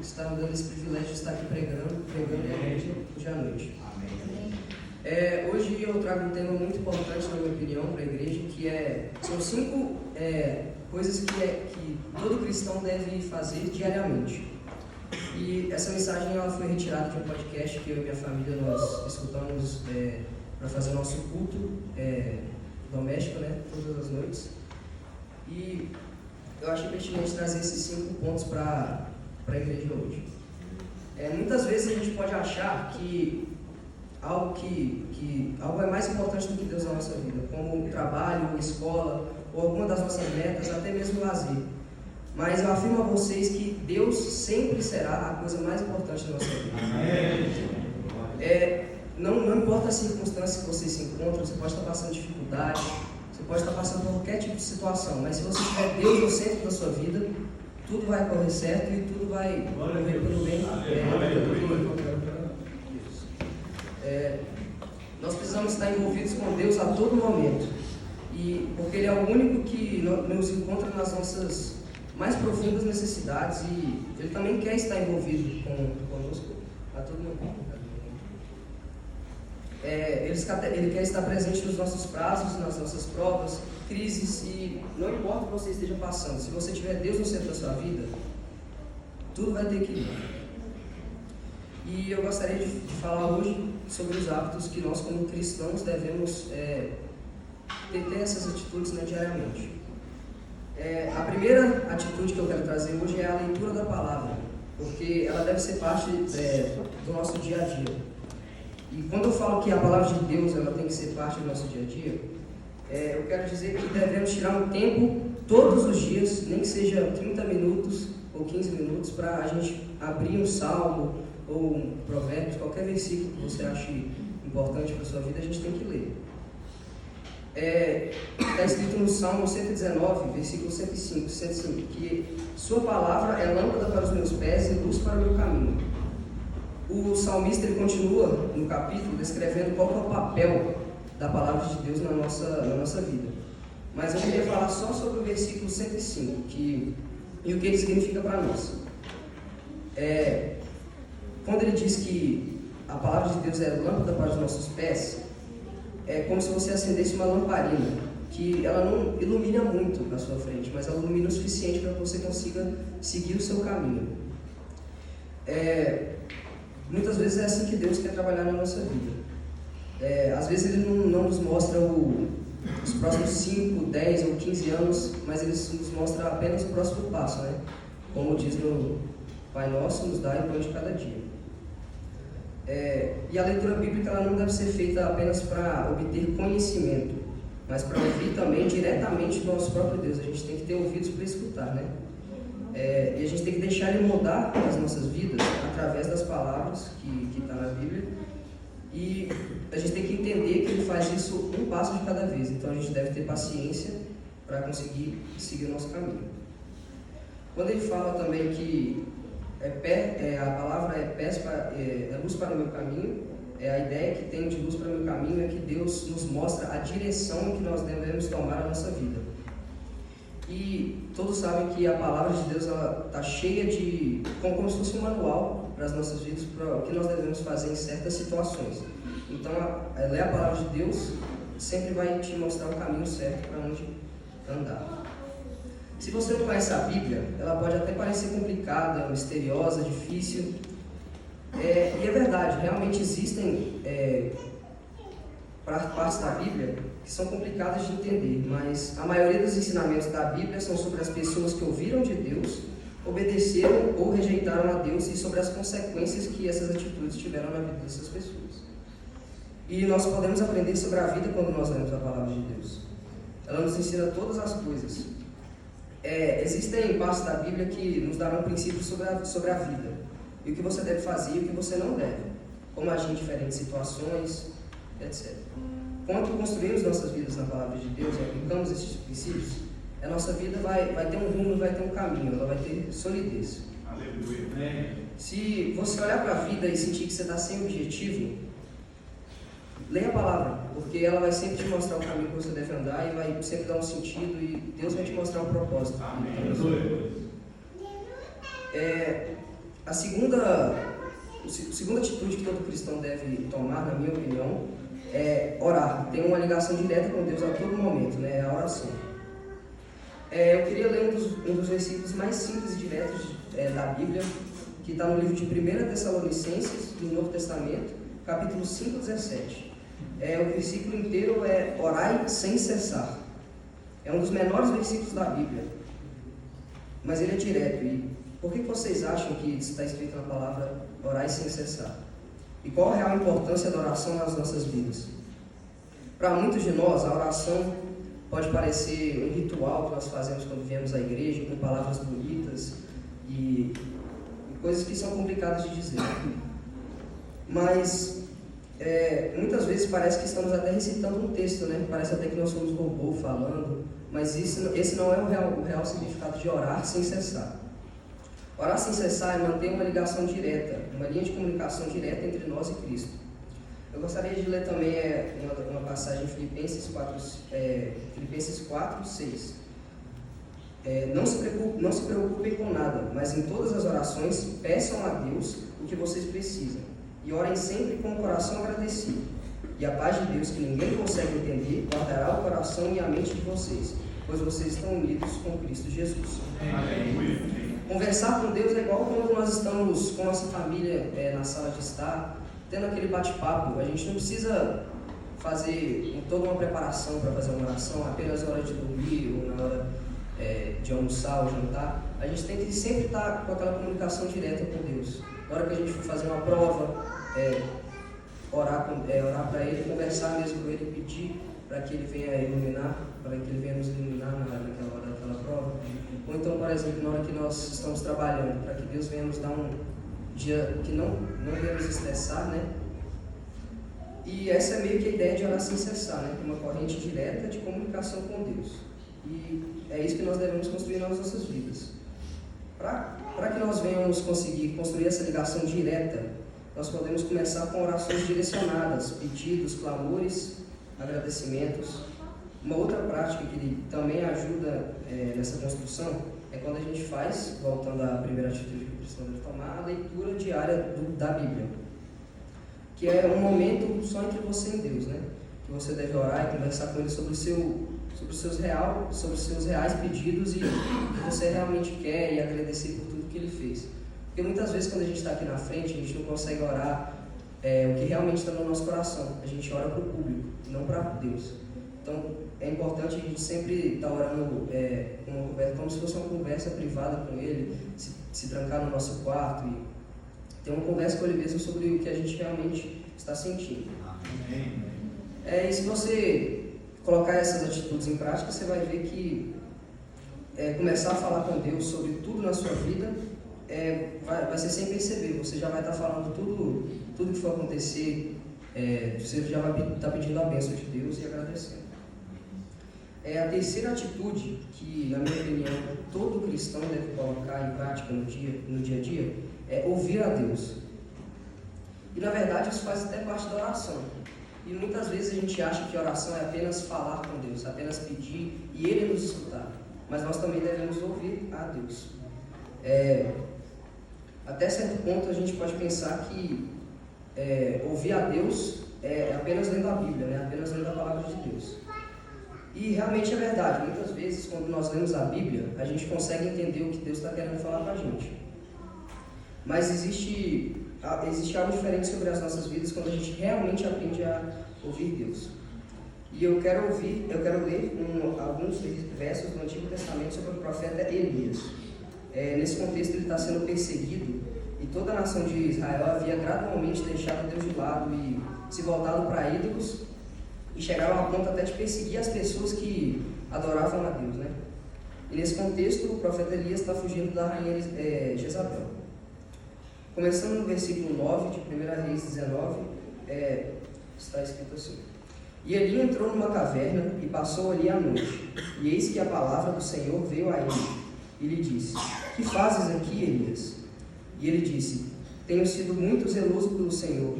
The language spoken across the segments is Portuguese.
Está me dando esse privilégio de estar aqui pregando hoje à noite. Hoje eu trago um tema muito importante, na minha opinião, para a igreja, que são 5 coisas que todo cristão deve fazer diariamente. E essa mensagem ela foi retirada de um podcast que eu e minha família nós escutamos para fazer o nosso culto doméstico, todas as noites. E eu achei pertinente trazer esses 5 pontos para a igreja hoje. Muitas vezes a gente pode achar que algo é mais importante do que Deus na nossa vida, como trabalho, escola, ou alguma das nossas metas, até mesmo lazer. Mas eu afirmo a vocês que Deus sempre será a coisa mais importante da nossa vida. Não importa a circunstância que você se encontra, você pode estar passando dificuldade, você pode estar passando por qualquer tipo de situação, mas se você tiver Deus no centro da sua vida, tudo vai correr certo e tudo vai correr pelo bem. Nós precisamos estar envolvidos com Deus a todo momento, porque Ele é o único que nos encontra nas nossas mais profundas necessidades e Ele também quer estar envolvido conosco a todo momento. Ele quer estar presente nos nossos prazos, nas nossas provas, crises, e não importa o que você esteja passando, se você tiver Deus no centro da sua vida, tudo vai ter equilíbrio. E eu gostaria de falar hoje sobre os hábitos que nós como cristãos devemos ter essas atitudes diariamente. A primeira atitude que eu quero trazer hoje é a leitura da palavra, porque ela deve ser parte do nosso dia a dia. E quando eu falo que a palavra de Deus ela tem que ser parte do nosso dia a dia, eu quero dizer que devemos tirar um tempo todos os dias, nem que seja 30 minutos ou 15 minutos, para a gente abrir um salmo ou um provérbio, qualquer versículo que você ache importante para a sua vida, a gente tem que ler. Está escrito no Salmo 119, versículo 105, que sua palavra é lâmpada para os meus pés e luz para o meu caminho. O salmista ele continua no capítulo descrevendo qual é o papel da palavra de Deus na nossa vida. Mas eu queria falar só sobre o versículo 105 e o que ele significa para nós. Quando ele diz que a palavra de Deus é lâmpada para os nossos pés, é como se você acendesse uma lamparina, que ela não ilumina muito na sua frente, mas ela ilumina o suficiente para que você consiga seguir o seu caminho. Muitas vezes é assim que Deus quer trabalhar na nossa vida. Às vezes Ele não nos mostra os próximos 5, 10 ou 15 anos, mas Ele nos mostra apenas o próximo passo, Como diz no Pai Nosso, nos dai o pão de cada dia. E a leitura bíblica ela não deve ser feita apenas para obter conhecimento, mas para ouvir também diretamente do nosso próprio Deus. A gente tem que ter ouvidos para escutar, E a gente tem que deixar Ele mudar as nossas vidas através das palavras que está na Bíblia. E a gente tem que entender que Ele faz isso um passo de cada vez. Então a gente deve ter paciência para conseguir seguir o nosso caminho. Quando Ele fala também que a palavra é luz para o meu caminho, a ideia que tem de luz para o meu caminho é que Deus nos mostra a direção que nós devemos tomar a nossa vida. E todos sabem que a palavra de Deus está cheia de, como se fosse um manual para as nossas vidas, para o que nós devemos fazer em certas situações. Então, ler a palavra de Deus sempre vai te mostrar o caminho certo para onde andar. Se você não conhece a Bíblia, ela pode até parecer complicada, misteriosa, difícil. E é verdade, realmente existem partes da Bíblia que são complicadas de entender, mas a maioria dos ensinamentos da Bíblia são sobre as pessoas que ouviram de Deus, obedeceram ou rejeitaram a Deus e sobre as consequências que essas atitudes tiveram na vida dessas pessoas. E nós podemos aprender sobre a vida quando nós lemos a palavra de Deus. Ela nos ensina todas as coisas. Existem partes da Bíblia que nos darão princípios sobre a vida, e o que você deve fazer e o que você não deve, como agir em diferentes situações, etc. Quando construímos nossas vidas na palavra de Deus e aplicamos esses princípios, a nossa vida vai ter um rumo, vai ter um caminho, ela vai ter solidez. Aleluia. Se você olhar para a vida e sentir que você está sem objetivo, leia a palavra, porque ela vai sempre te mostrar o caminho que você deve andar e vai sempre dar um sentido e Deus vai te mostrar um propósito. Amém. A segunda atitude que todo cristão deve tomar, na minha opinião, é orar. Tem uma ligação direta com Deus a todo momento, né? É a oração. Eu queria ler um dos versículos mais simples e diretos da Bíblia, que está no livro de 1 Tessalonicenses, do Novo Testamento, capítulo 5, 17. O versículo inteiro é orai sem cessar. É um dos menores versículos da Bíblia, mas ele é direto. E por que vocês acham que está escrito na palavra orai sem cessar? E qual a real importância da oração nas nossas vidas? Para muitos de nós, a oração pode parecer um ritual que nós fazemos quando viemos à igreja, com palavras bonitas e coisas que são complicadas de dizer. Mas muitas vezes parece que estamos até recitando um texto, né? Parece até que nós somos robô falando, mas esse não é o real significado de orar sem cessar. Orar sem cessar é manter uma ligação direta, uma linha de comunicação direta entre nós e Cristo. Eu gostaria de ler também uma passagem em Filipenses 4, 6. Não se preocupem com nada, mas em todas as orações peçam a Deus o que vocês precisam e orem sempre com o coração agradecido. E a paz de Deus, que ninguém consegue entender, guardará o coração e a mente de vocês, pois vocês estão unidos com Cristo Jesus. Amém. Conversar com Deus é igual quando nós estamos com nossa família na sala de estar, tendo aquele bate-papo. A gente não precisa fazer toda uma preparação para fazer uma oração, apenas na hora de dormir ou na hora de almoçar ou jantar. A gente tem que sempre estar com aquela comunicação direta com Deus. Na hora que a gente for fazer uma prova, orar para Ele, conversar mesmo com Ele, pedir para que Ele venha iluminar, para que Ele venha nos iluminar naquela hora daquela prova. Ou então, por exemplo, na hora que nós estamos trabalhando, para que Deus venha nos dar um dia que não venha nos estressar, né? E essa é meio que a ideia de orar sem cessar, né? Uma corrente direta de comunicação com Deus. E é isso que nós devemos construir nas nossas vidas. Para que nós venhamos conseguir construir essa ligação direta, nós podemos começar com orações direcionadas, pedidos, clamores, agradecimentos. Uma outra prática que também ajuda nessa construção é quando a gente faz, voltando à primeira atitude que o cristão deve tomar, a leitura diária da Bíblia, que é um momento só entre você e Deus, né? Que você deve orar e conversar com Ele sobre os seus reais pedidos e o que você realmente quer e agradecer por tudo que Ele fez. Porque muitas vezes quando a gente está aqui na frente, a gente não consegue orar o que realmente está no nosso coração. A gente ora para o público, não para Deus. Então é importante a gente sempre estar orando como se fosse uma conversa privada com Ele, se trancar no nosso quarto e ter uma conversa com Ele mesmo sobre o que a gente realmente está sentindo. Amém. E se você colocar essas atitudes em prática, você vai ver que começar a falar com Deus sobre tudo na sua vida vai ser sem perceber. Você já vai estar falando tudo que for acontecer, você já vai estar pedindo a bênção de Deus e agradecendo. A terceira atitude que, na minha opinião, todo cristão deve colocar em prática no dia a dia é ouvir a Deus. E na verdade isso faz até parte da oração. E muitas vezes a gente acha que a oração é apenas falar com Deus, apenas pedir e Ele nos escutar. Mas nós também devemos ouvir a Deus. Até certo ponto a gente pode pensar que ouvir a Deus é apenas lendo a Bíblia, né? Apenas lendo a palavra de Deus. E realmente é verdade. Muitas vezes quando nós lemos a Bíblia, a gente consegue entender o que Deus está querendo falar para a gente. Mas existe algo diferente sobre as nossas vidas quando a gente realmente aprende a ouvir Deus. E eu quero ler alguns versos do Antigo Testamento sobre o profeta Elias. Nesse contexto ele está sendo perseguido e toda a nação de Israel havia gradualmente deixado Deus de lado e se voltado para ídolos e chegaram a ponto até de perseguir as pessoas que adoravam a Deus, né? E nesse contexto o profeta Elias está fugindo da rainha Jezabel. Começando no versículo 9 de 1 Reis 19, está escrito assim: E Eli entrou numa caverna e passou ali a noite. E eis que a palavra do Senhor veio a ele. E lhe disse: Que fazes aqui, Elias? E ele disse: Tenho sido muito zeloso pelo Senhor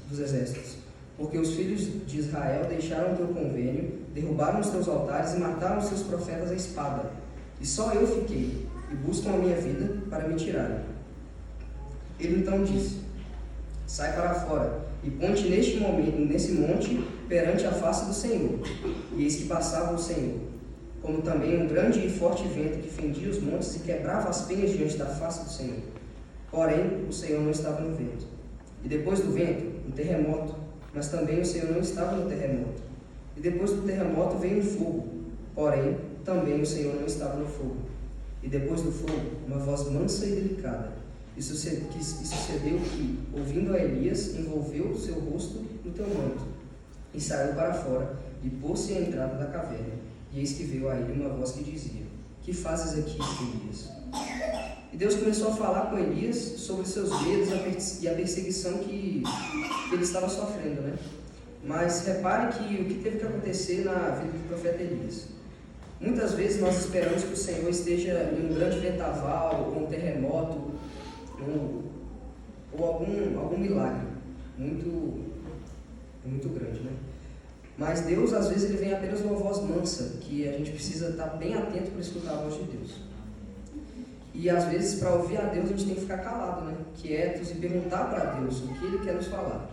dos exércitos, porque os filhos de Israel deixaram o teu convênio, derrubaram os teus altares e mataram os teus profetas à espada. E só eu fiquei, e buscam a minha vida para me tirarem. Ele então disse: sai para fora e ponte nesse monte perante a face do Senhor. E eis que passava o Senhor, como também um grande e forte vento que fendia os montes e quebrava as penhas diante da face do Senhor. Porém, o Senhor não estava no vento. E depois do vento, um terremoto, mas também o Senhor não estava no terremoto. E depois do terremoto veio um fogo, porém, também o Senhor não estava no fogo. E depois do fogo, uma voz mansa e delicada. E sucedeu que, ouvindo a Elias, envolveu o seu rosto no teu manto, e saiu para fora, e pôs-se à entrada da caverna. E eis que veio a ele uma voz que dizia: que fazes aqui, Elias? E Deus começou a falar com Elias sobre seus medos e a perseguição que ele estava sofrendo, né? Mas repare que o que teve que acontecer na vida do profeta Elias. Muitas vezes nós esperamos que o Senhor esteja em um grande vendaval, ou um terremoto, ou algum milagre muito grande, né? Mas Deus, às vezes, ele vem apenas numa voz mansa, que a gente precisa estar bem atento para escutar a voz de Deus. E às vezes, para ouvir a Deus, a gente tem que ficar calado, né? Quietos e perguntar para Deus o que Ele quer nos falar.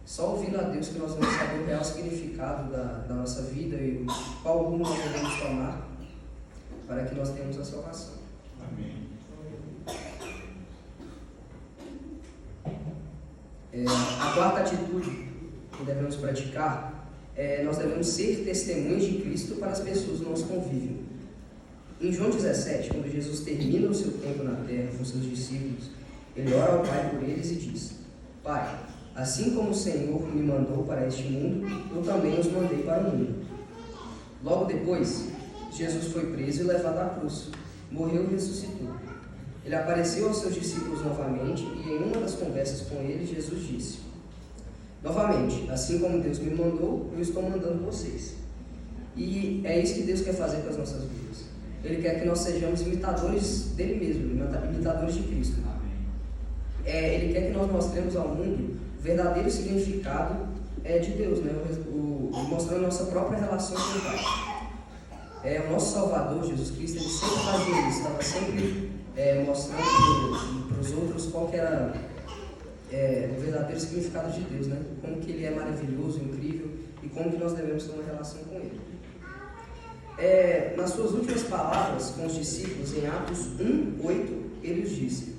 Só ouvindo a Deus que nós vamos saber o real significado da nossa vida e qual rumo nós devemos tomar para que nós tenhamos a salvação. Amém. A quarta atitude que devemos praticar nós devemos ser testemunhas de Cristo para as pessoas do nosso convívio. Em João 17, quando Jesus termina o seu tempo na terra com seus discípulos, ele ora ao Pai por eles e diz: Pai, assim como o Senhor me mandou para este mundo, eu também os mandei para o mundo. Logo depois, Jesus foi preso e levado à cruz, morreu e ressuscitou. Ele apareceu aos seus discípulos novamente e em uma das conversas com eles, Jesus disse: novamente, assim como Deus me mandou, eu estou mandando vocês. E é isso que Deus quer fazer com as nossas vidas. Ele quer que nós sejamos imitadores dele mesmo, imitadores de Cristo. Ele quer que nós mostremos ao mundo o verdadeiro significado de Deus, né? Mostrando a nossa própria relação com o Pai. O nosso Salvador, Jesus Cristo, ele sempre fazia isso, estava sempre mostrando para os outros qual que era o verdadeiro significado de Deus, né? Como que Ele é maravilhoso, incrível e como que nós devemos ter uma relação com Ele. Nas suas últimas palavras com os discípulos, em Atos 1:8, Ele os disse: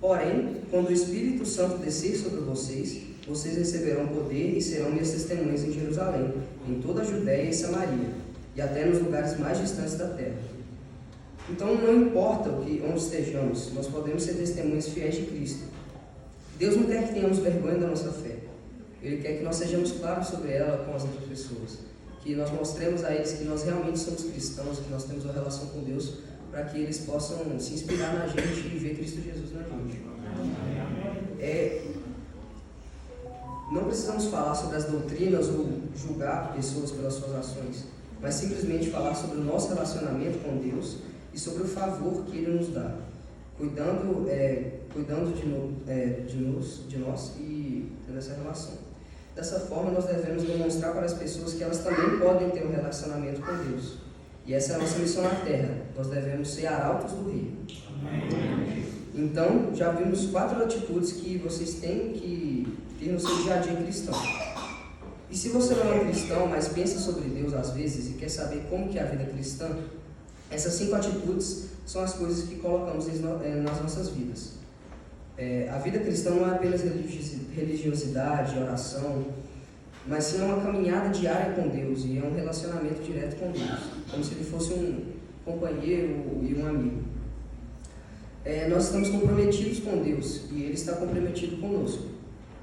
porém, quando o Espírito Santo descer sobre vocês, vocês receberão poder e serão minhas testemunhas em Jerusalém, em toda a Judéia e Samaria, e até nos lugares mais distantes da terra. Então, não importa onde estejamos, nós podemos ser testemunhas fiéis de Cristo. Deus não quer que tenhamos vergonha da nossa fé. Ele quer que nós sejamos claros sobre ela com as outras pessoas. Que nós mostremos a eles que nós realmente somos cristãos, que nós temos uma relação com Deus, para que eles possam se inspirar na gente e ver Cristo Jesus na gente. Não precisamos falar sobre as doutrinas ou julgar pessoas pelas suas ações, mas simplesmente falar sobre o nosso relacionamento com Deus e sobre o favor que Ele nos dá, cuidando de nós e tendo essa relação. Dessa forma, nós devemos demonstrar para as pessoas que elas também podem ter um relacionamento com Deus. E essa é a nossa missão na Terra. Nós devemos ser arautos do Reino. Então, já vimos 4 atitudes que vocês têm que ter no seu dia a dia cristão. E se você não é um cristão, mas pensa sobre Deus às vezes e quer saber como que é a vida cristã, essas 5 atitudes são as coisas que colocamos nas nossas vidas. A vida cristã não é apenas religiosidade, oração, mas sim uma caminhada diária com Deus e é um relacionamento direto com Deus, como se ele fosse um companheiro e um amigo. Nós estamos comprometidos com Deus e Ele está comprometido conosco.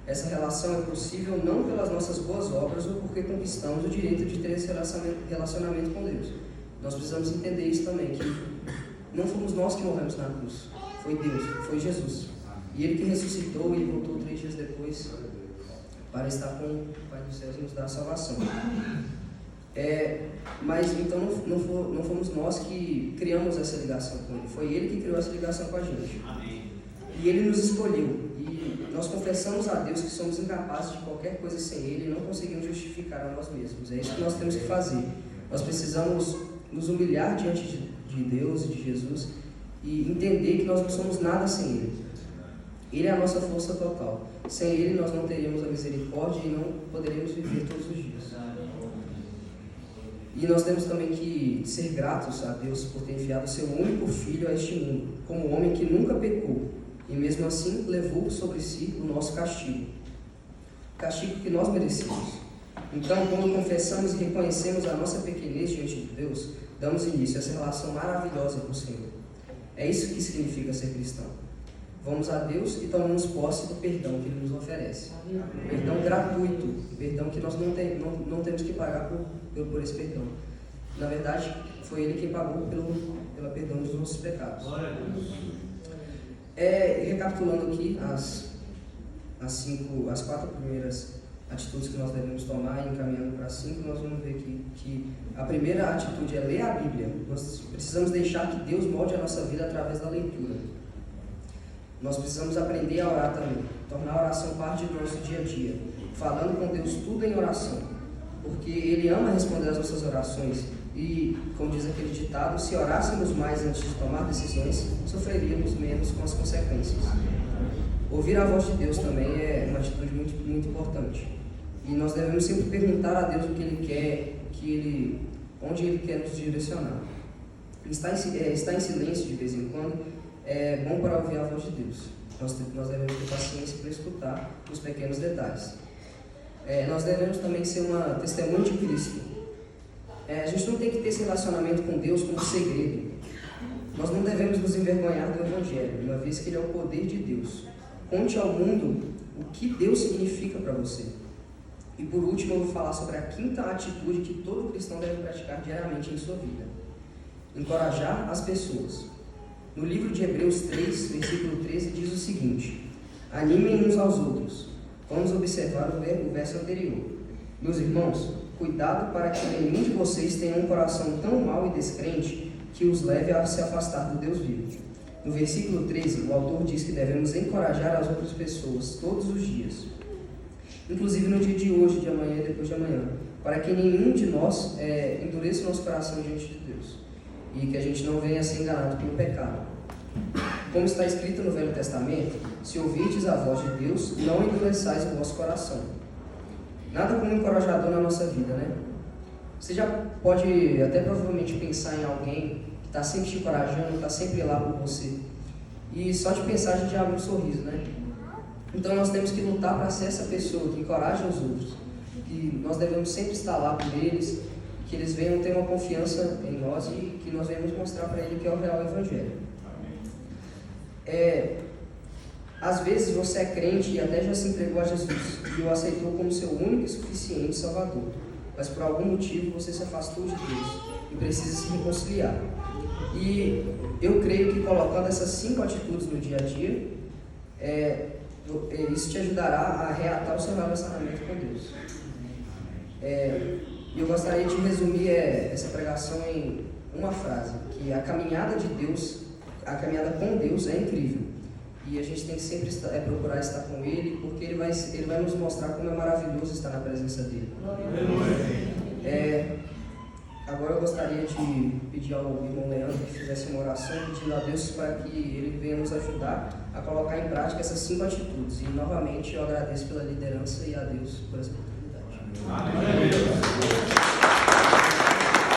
Essa relação é possível não pelas nossas boas obras ou porque conquistamos o direito de ter esse relacionamento com Deus. Nós precisamos entender isso também, que não fomos nós que morremos na cruz, foi Deus, foi Jesus. E Ele que ressuscitou e voltou 3 dias depois para estar com o Pai dos céus e nos dar a salvação. Mas então não fomos nós que criamos essa ligação com Ele, foi Ele que criou essa ligação com a gente. Amém. E Ele nos escolheu. E nós confessamos a Deus que somos incapazes de qualquer coisa sem Ele e não conseguimos justificar a nós mesmos. É isso que nós temos que fazer. Nós precisamos nos humilhar diante de Deus e de Jesus e entender que nós não somos nada sem Ele. Ele é a nossa força total. Sem Ele nós não teríamos a misericórdia e não poderíamos viver todos os dias. E nós temos também que ser gratos a Deus por ter enviado o seu único Filho a este mundo, como homem que nunca pecou, e mesmo assim levou sobre si o nosso castigo. Castigo que nós merecemos. Então, quando confessamos e reconhecemos a nossa pequenez diante de Deus, damos início a essa relação maravilhosa com o Senhor. É isso que significa ser cristão. Vamos a Deus e tomamos posse do perdão que Ele nos oferece. Perdão gratuito, perdão que nós não temos que pagar por esse perdão. Na verdade, foi Ele quem pagou pelo perdão dos nossos pecados. Recapitulando aqui as 4 primeiras atitudes que nós devemos tomar, e encaminhando para 5, nós vamos ver que a primeira atitude é ler a Bíblia. Nós precisamos deixar que Deus molde a nossa vida através da leitura. Nós precisamos aprender a orar também, tornar a oração parte do nosso dia a dia, falando com Deus tudo em oração, porque Ele ama responder às nossas orações e, como diz aquele ditado, se orássemos mais antes de tomar decisões, sofreríamos menos com as consequências. Ouvir a voz de Deus também é uma atitude muito, muito importante. E nós devemos sempre perguntar a Deus o que Ele quer, onde Ele quer nos direcionar. Estar em silêncio de vez em quando é bom para ouvir a voz de Deus. Nós devemos ter paciência para escutar os pequenos detalhes. Nós devemos também ser uma testemunha de Cristo. A gente não tem que ter esse relacionamento com Deus como segredo. Nós não devemos nos envergonhar do Evangelho, uma vez que Ele é o poder de Deus. Conte ao mundo o que Deus significa para você. E por último, eu vou falar sobre a 5ª atitude que todo cristão deve praticar diariamente em sua vida: encorajar as pessoas. No livro de Hebreus 3, versículo 13, diz o seguinte: animem uns aos outros. Vamos observar o verso anterior. Meus irmãos, cuidado para que nenhum de vocês tenha um coração tão mau e descrente que os leve a se afastar do Deus vivo. No versículo 13, o autor diz que devemos encorajar as outras pessoas todos os dias, inclusive no dia de hoje, de amanhã e depois de amanhã, para que nenhum de nós endureça o nosso coração diante de Deus e que a gente não venha a ser enganado pelo pecado. Como está escrito no Velho Testamento, se ouvirdes a voz de Deus, não endureçais o vosso coração. Nada como encorajador na nossa vida, né? Você já pode até provavelmente pensar em alguém que está sempre te encorajando, está sempre lá por você. E só de pensar a gente já abre um sorriso, né? Então nós temos que lutar para ser essa pessoa que encoraja os outros. Que nós devemos sempre estar lá por eles, que eles venham ter uma confiança em nós e que nós venhamos mostrar para ele que é o real Evangelho. Às vezes você é crente e até já se entregou a Jesus e o aceitou como seu único e suficiente Salvador, mas por algum motivo você se afastou de Deus e precisa se reconciliar. E eu creio que colocando essas 5 atitudes no dia a dia, isso te ajudará a reatar o seu relacionamento com Deus. E eu gostaria de resumir essa pregação em uma frase: que a caminhada com Deus é incrível. E a gente tem que sempre procurar estar com Ele, porque Ele vai nos mostrar como é maravilhoso estar na presença dEle. Agora eu gostaria de pedir ao irmão Leandro que fizesse uma oração, pedindo a Deus para que Ele venha nos ajudar a colocar em prática essas 5 atitudes. E novamente eu agradeço pela liderança e a Deus por essa oportunidade. Amém.